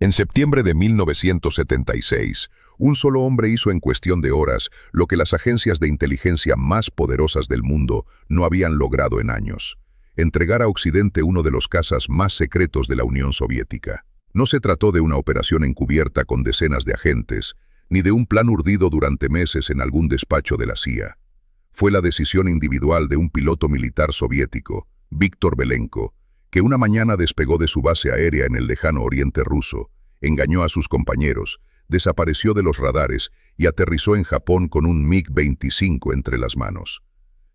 En septiembre de 1976, un solo hombre hizo en cuestión de horas lo que las agencias de inteligencia más poderosas del mundo no habían logrado en años: entregar a Occidente uno de los cazas más secretos de la Unión Soviética. No se trató de una operación encubierta con decenas de agentes, ni de un plan urdido durante meses en algún despacho de la CIA. Fue la decisión individual de un piloto militar soviético, Víktor Belenko, que una mañana despegó de su base aérea en el lejano oriente ruso, engañó a sus compañeros, desapareció de los radares y aterrizó en Japón con un MiG-25 entre las manos.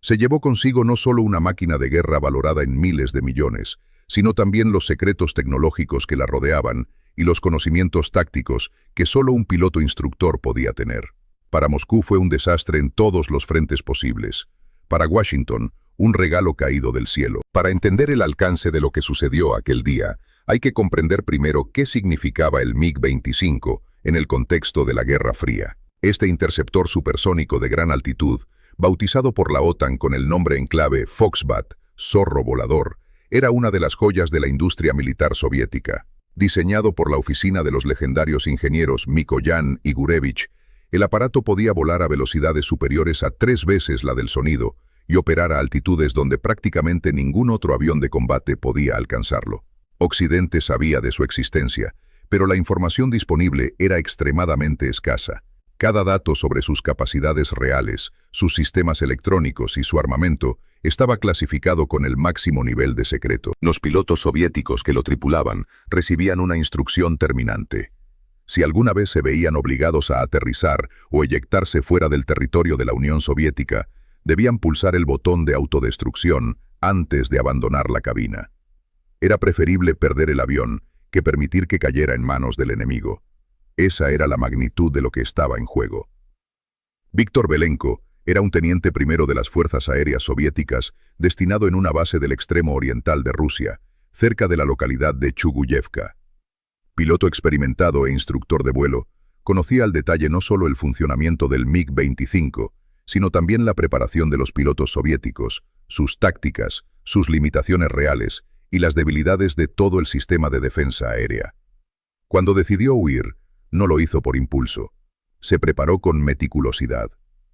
Se llevó consigo no solo una máquina de guerra valorada en miles de millones, sino también los secretos tecnológicos que la rodeaban y los conocimientos tácticos que solo un piloto instructor podía tener. Para Moscú fue un desastre en todos los frentes posibles. Para Washington, un regalo caído del cielo. Para entender el alcance de lo que sucedió aquel día, hay que comprender primero qué significaba el MiG-25 en el contexto de la Guerra Fría. Este interceptor supersónico de gran altitud, bautizado por la OTAN con el nombre en clave Foxbat, zorro volador, era una de las joyas de la industria militar soviética. Diseñado por la oficina de los legendarios ingenieros Mikoyan y Gurevich, el aparato podía volar a velocidades superiores a 3 veces la del sonido y operar a altitudes donde prácticamente ningún otro avión de combate podía alcanzarlo. Occidente sabía de su existencia, pero la información disponible era extremadamente escasa. Cada dato sobre sus capacidades reales, sus sistemas electrónicos y su armamento estaba clasificado con el máximo nivel de secreto. Los pilotos soviéticos que lo tripulaban recibían una instrucción terminante. Si alguna vez se veían obligados a aterrizar o eyectarse fuera del territorio de la Unión Soviética, debían pulsar el botón de autodestrucción antes de abandonar la cabina. Era preferible perder el avión que permitir que cayera en manos del enemigo. Esa era la magnitud de lo que estaba en juego. Víktor Belenko era un teniente primero de las Fuerzas Aéreas Soviéticas destinado en una base del extremo oriental de Rusia, cerca de la localidad de Chuguyevka. Piloto experimentado e instructor de vuelo, conocía al detalle no solo el funcionamiento del MiG-25, sino también la preparación de los pilotos soviéticos, sus tácticas, sus limitaciones reales y las debilidades de todo el sistema de defensa aérea. Cuando decidió huir, no lo hizo por impulso. Se preparó con meticulosidad.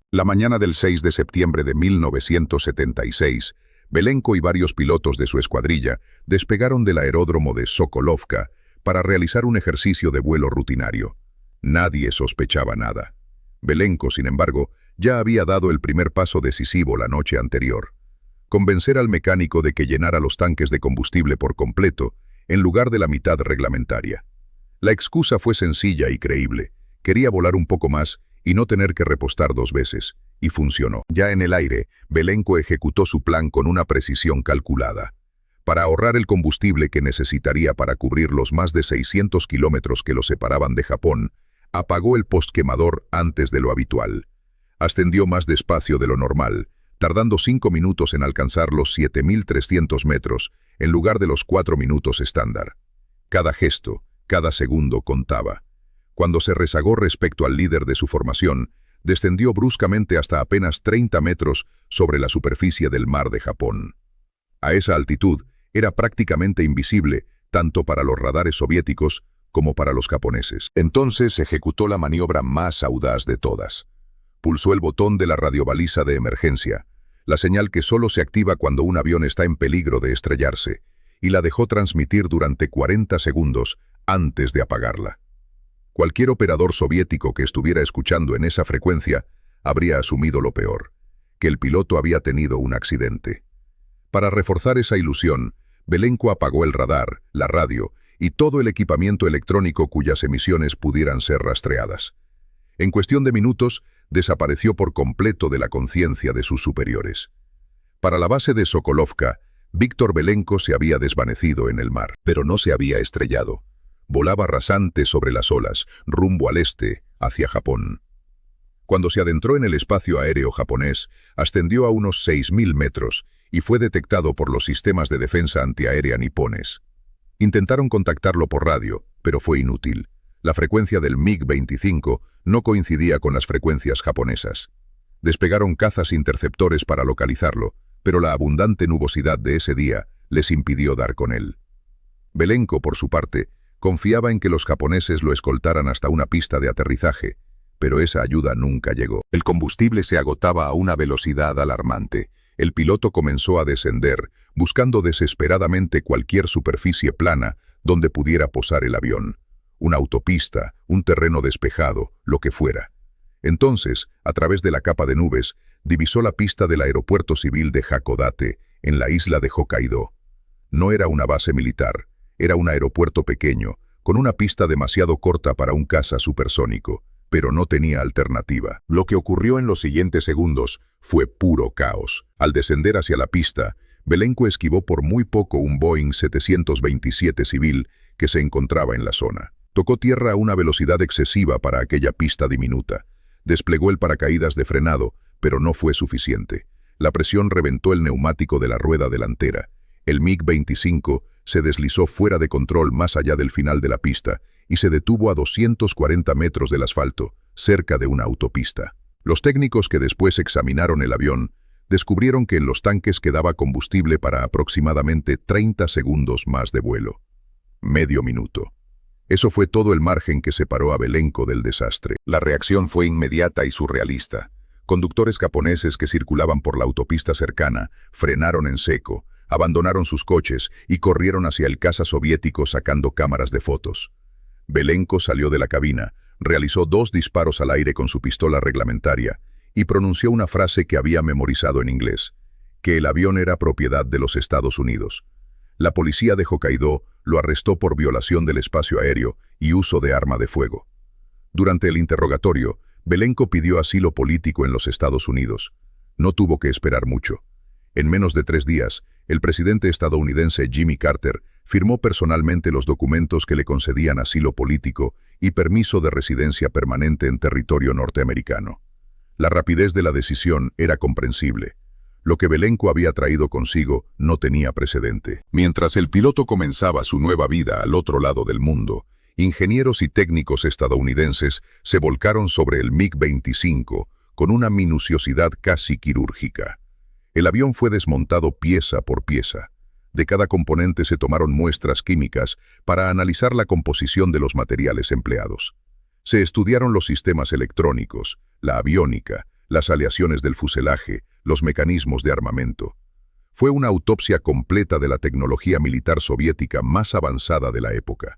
La mañana del 6 de septiembre de 1976, Belenko y varios pilotos de su escuadrilla despegaron del aeródromo de Sokolovka para realizar un ejercicio de vuelo rutinario. Nadie sospechaba nada. Belenko, sin embargo, ya había dado el primer paso decisivo la noche anterior: convencer al mecánico de que llenara los tanques de combustible por completo, en lugar de la mitad reglamentaria. La excusa fue sencilla y creíble: quería volar un poco más y no tener que repostar 2 veces, y funcionó. Ya en el aire, Belenko ejecutó su plan con una precisión calculada. Para ahorrar el combustible que necesitaría para cubrir los más de 600 kilómetros que lo separaban de Japón, apagó el postquemador antes de lo habitual. Ascendió más despacio de lo normal, tardando 5 minutos en alcanzar los 7.300 metros, en lugar de los 4 minutos estándar. Cada gesto, cada segundo contaba. Cuando se rezagó respecto al líder de su formación, descendió bruscamente hasta apenas 30 metros sobre la superficie del mar de Japón. A esa altitud, era prácticamente invisible, tanto para los radares soviéticos como para los japoneses. Entonces ejecutó la maniobra más audaz de todas. Pulsó el botón de la radiobaliza de emergencia, la señal que solo se activa cuando un avión está en peligro de estrellarse, y la dejó transmitir durante 40 segundos antes de apagarla. Cualquier operador soviético que estuviera escuchando en esa frecuencia habría asumido lo peor: que el piloto había tenido un accidente. Para reforzar esa ilusión, Belenko apagó el radar, la radio y todo el equipamiento electrónico cuyas emisiones pudieran ser rastreadas. En cuestión de minutos, desapareció por completo de la conciencia de sus superiores. Para la base de Sokolovka, Víktor Belenko se había desvanecido en el mar. Pero no se había estrellado. Volaba rasante sobre las olas, rumbo al este, hacia Japón. Cuando se adentró en el espacio aéreo japonés, ascendió a unos 6.000 metros y fue detectado por los sistemas de defensa antiaérea nipones. Intentaron contactarlo por radio, pero fue inútil. La frecuencia del MiG-25 no coincidía con las frecuencias japonesas. Despegaron cazas interceptores para localizarlo, pero la abundante nubosidad de ese día les impidió dar con él. Belenko, por su parte, Confiaba en que los japoneses lo escoltaran hasta una pista de aterrizaje, pero esa ayuda nunca llegó. El combustible se agotaba a una velocidad alarmante. El piloto comenzó a descender, buscando desesperadamente cualquier superficie plana donde pudiera posar el avión. Una autopista, un terreno despejado, lo que fuera. Entonces, a través de la capa de nubes, divisó la pista del aeropuerto civil de Hakodate, en la isla de Hokkaido. No era una base militar, era un aeropuerto pequeño, con una pista demasiado corta para un caza supersónico, pero no tenía alternativa. Lo que ocurrió en los siguientes segundos fue puro caos. Al descender hacia la pista, Belenko esquivó por muy poco un Boeing 727 civil que se encontraba en la zona. Tocó tierra a una velocidad excesiva para aquella pista diminuta. Desplegó el paracaídas de frenado, pero no fue suficiente. La presión reventó el neumático de la rueda delantera. El MiG-25 se deslizó fuera de control más allá del final de la pista y se detuvo a 240 metros del asfalto, cerca de una autopista. Los técnicos que después examinaron el avión descubrieron que en los tanques quedaba combustible para aproximadamente 30 segundos más de vuelo. Medio minuto. Eso fue todo el margen que separó a Belenko del desastre. La reacción fue inmediata y surrealista. Conductores japoneses que circulaban por la autopista cercana frenaron en seco, abandonaron sus coches y corrieron hacia el caza soviético sacando cámaras de fotos. Belenko salió de la cabina, realizó 2 disparos al aire con su pistola reglamentaria y pronunció una frase que había memorizado en inglés, que el avión era propiedad de los Estados Unidos. La policía de Hokkaido lo arrestó por violación del espacio aéreo y uso de arma de fuego. Durante el interrogatorio, Belenko pidió asilo político en los Estados Unidos. No tuvo que esperar mucho. En menos de 3 días, el presidente estadounidense Jimmy Carter firmó personalmente los documentos que le concedían asilo político y permiso de residencia permanente en territorio norteamericano. La rapidez de la decisión era comprensible. Lo que Belenko había traído consigo no tenía precedente. Mientras el piloto comenzaba su nueva vida al otro lado del mundo, ingenieros y técnicos estadounidenses se volcaron sobre el MiG-25 con una minuciosidad casi quirúrgica. El avión fue desmontado pieza por pieza. De cada componente se tomaron muestras químicas para analizar la composición de los materiales empleados. Se estudiaron los sistemas electrónicos, la aviónica, las aleaciones del fuselaje, los mecanismos de armamento. Fue una autopsia completa de la tecnología militar soviética más avanzada de la época.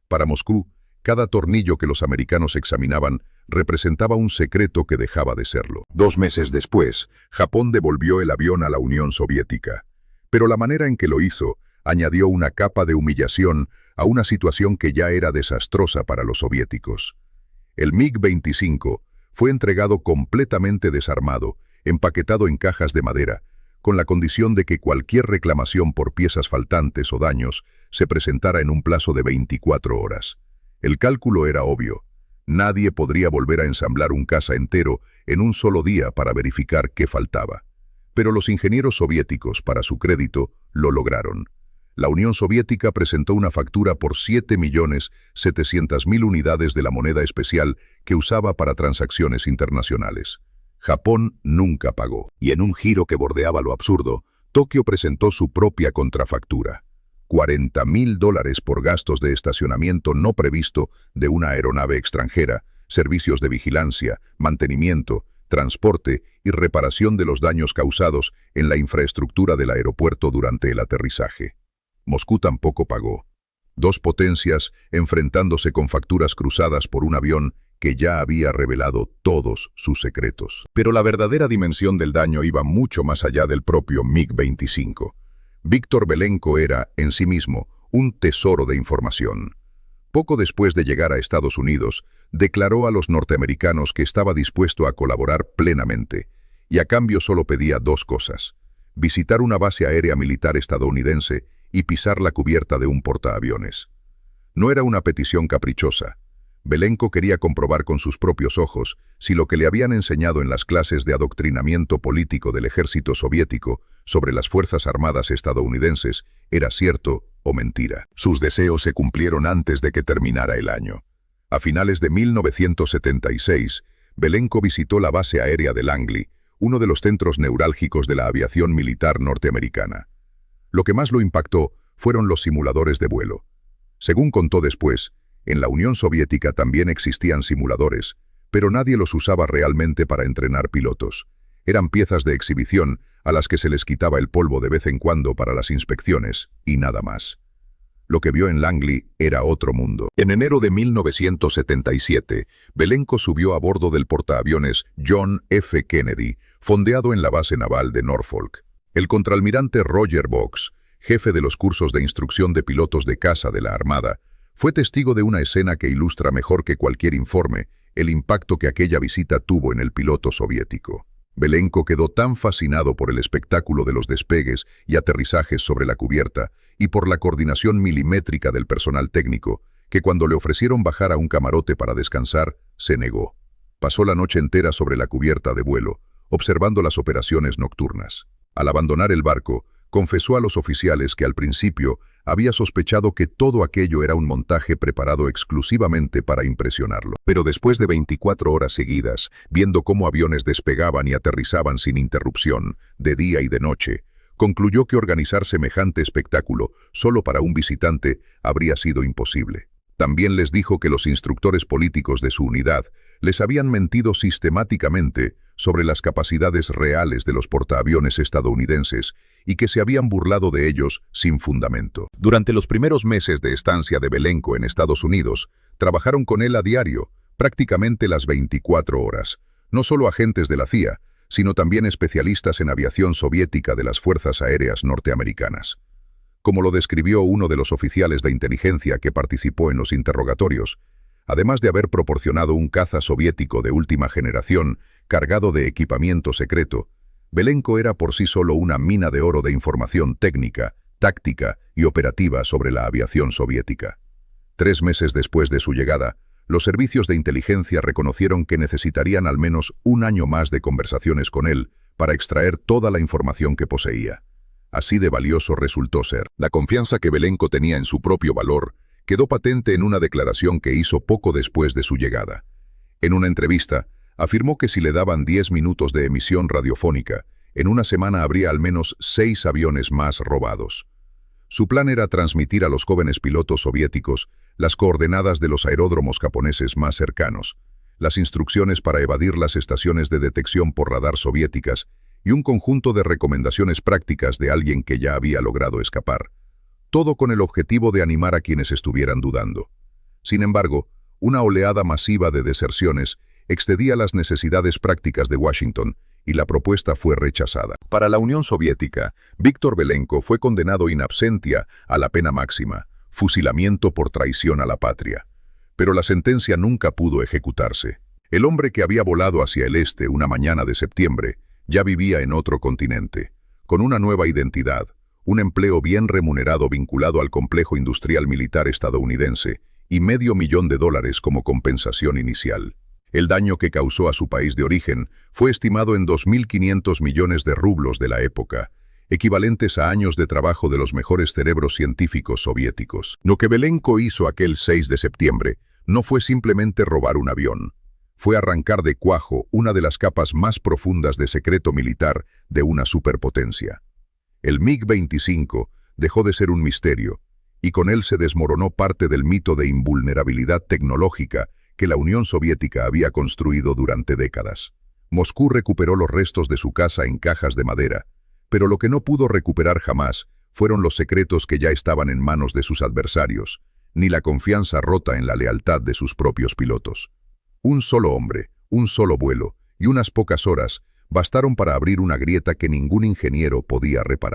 Para Moscú, cada tornillo que los americanos examinaban representaba un secreto que dejaba de serlo. 2 meses después, Japón devolvió el avión a la Unión Soviética. Pero la manera en que lo hizo añadió una capa de humillación a una situación que ya era desastrosa para los soviéticos. El MiG-25 fue entregado completamente desarmado, empaquetado en cajas de madera, con la condición de que cualquier reclamación por piezas faltantes o daños se presentara en un plazo de 24 horas. El cálculo era obvio. Nadie podría volver a ensamblar un caza entero en un solo día para verificar qué faltaba. Pero los ingenieros soviéticos, para su crédito, lo lograron. La Unión Soviética presentó una factura por 7.700.000 unidades de la moneda especial que usaba para transacciones internacionales. Japón nunca pagó. Y en un giro que bordeaba lo absurdo, Tokio presentó su propia contrafactura. $40.000 por gastos de estacionamiento no previsto de una aeronave extranjera, servicios de vigilancia, mantenimiento, transporte y reparación de los daños causados en la infraestructura del aeropuerto durante el aterrizaje. Moscú tampoco pagó. 2 potencias enfrentándose con facturas cruzadas por un avión que ya había revelado todos sus secretos. Pero la verdadera dimensión del daño iba mucho más allá del propio MiG-25. Víctor Belenko era, en sí mismo, un tesoro de información. Poco después de llegar a Estados Unidos, declaró a los norteamericanos que estaba dispuesto a colaborar plenamente, y a cambio solo pedía 2 cosas: visitar una base aérea militar estadounidense y pisar la cubierta de un portaaviones. No era una petición caprichosa. Belenko quería comprobar con sus propios ojos si lo que le habían enseñado en las clases de adoctrinamiento político del ejército soviético sobre las Fuerzas Armadas estadounidenses era cierto o mentira. Sus deseos se cumplieron antes de que terminara el año. A finales de 1976, Belenko visitó la base aérea de Langley, uno de los centros neurálgicos de la aviación militar norteamericana. Lo que más lo impactó fueron los simuladores de vuelo. Según contó después, en la Unión Soviética también existían simuladores, pero nadie los usaba realmente para entrenar pilotos. Eran piezas de exhibición a las que se les quitaba el polvo de vez en cuando para las inspecciones, y nada más. Lo que vio en Langley era otro mundo. En enero de 1977, Belenko subió a bordo del portaaviones John F. Kennedy, fondeado en la base naval de Norfolk. El contraalmirante Roger Boggs, jefe de los cursos de instrucción de pilotos de caza de la Armada, fue testigo de una escena que ilustra mejor que cualquier informe el impacto que aquella visita tuvo en el piloto soviético. Belenko quedó tan fascinado por el espectáculo de los despegues y aterrizajes sobre la cubierta y por la coordinación milimétrica del personal técnico, que cuando le ofrecieron bajar a un camarote para descansar, se negó. Pasó la noche entera sobre la cubierta de vuelo, observando las operaciones nocturnas. Al abandonar el barco, confesó a los oficiales que al principio había sospechado que todo aquello era un montaje preparado exclusivamente para impresionarlo. Pero después de 24 horas seguidas, viendo cómo aviones despegaban y aterrizaban sin interrupción, de día y de noche, concluyó que organizar semejante espectáculo solo para un visitante habría sido imposible. También les dijo que los instructores políticos de su unidad les habían mentido sistemáticamente sobre las capacidades reales de los portaaviones estadounidenses y que se habían burlado de ellos sin fundamento. Durante los primeros meses de estancia de Belenko en Estados Unidos, trabajaron con él a diario, prácticamente las 24 horas, no solo agentes de la CIA, sino también especialistas en aviación soviética de las Fuerzas Aéreas norteamericanas. Como lo describió uno de los oficiales de inteligencia que participó en los interrogatorios, además de haber proporcionado un caza soviético de última generación cargado de equipamiento secreto, Belenko era por sí solo una mina de oro de información técnica, táctica y operativa sobre la aviación soviética. 3 meses después de su llegada, los servicios de inteligencia reconocieron que necesitarían al menos un año más de conversaciones con él para extraer toda la información que poseía. Así de valioso resultó ser. La confianza que Belenko tenía en su propio valor quedó patente en una declaración que hizo poco después de su llegada. En una entrevista, afirmó que si le daban 10 minutos de emisión radiofónica, en una semana habría al menos 6 aviones más robados. Su plan era transmitir a los jóvenes pilotos soviéticos las coordenadas de los aeródromos japoneses más cercanos, las instrucciones para evadir las estaciones de detección por radar soviéticas y un conjunto de recomendaciones prácticas de alguien que ya había logrado escapar. Todo con el objetivo de animar a quienes estuvieran dudando. Sin embargo, una oleada masiva de deserciones excedía las necesidades prácticas de Washington y la propuesta fue rechazada. Para la Unión Soviética, Víctor Belenko fue condenado in absentia a la pena máxima, fusilamiento por traición a la patria. Pero la sentencia nunca pudo ejecutarse. El hombre que había volado hacia el este una mañana de septiembre ya vivía en otro continente, con una nueva identidad, un empleo bien remunerado vinculado al complejo industrial militar estadounidense y $500,000 como compensación inicial. El daño que causó a su país de origen fue estimado en 2.500 millones de rublos de la época, equivalentes a años de trabajo de los mejores cerebros científicos soviéticos. Lo que Belenko hizo aquel 6 de septiembre no fue simplemente robar un avión. Fue arrancar de cuajo una de las capas más profundas de secreto militar de una superpotencia. El MiG-25 dejó de ser un misterio, y con él se desmoronó parte del mito de invulnerabilidad tecnológica que la Unión Soviética había construido durante décadas. Moscú recuperó los restos de su casa en cajas de madera, pero lo que no pudo recuperar jamás fueron los secretos que ya estaban en manos de sus adversarios, ni la confianza rota en la lealtad de sus propios pilotos. Un solo hombre, un solo vuelo y unas pocas horas bastaron para abrir una grieta que ningún ingeniero podía reparar.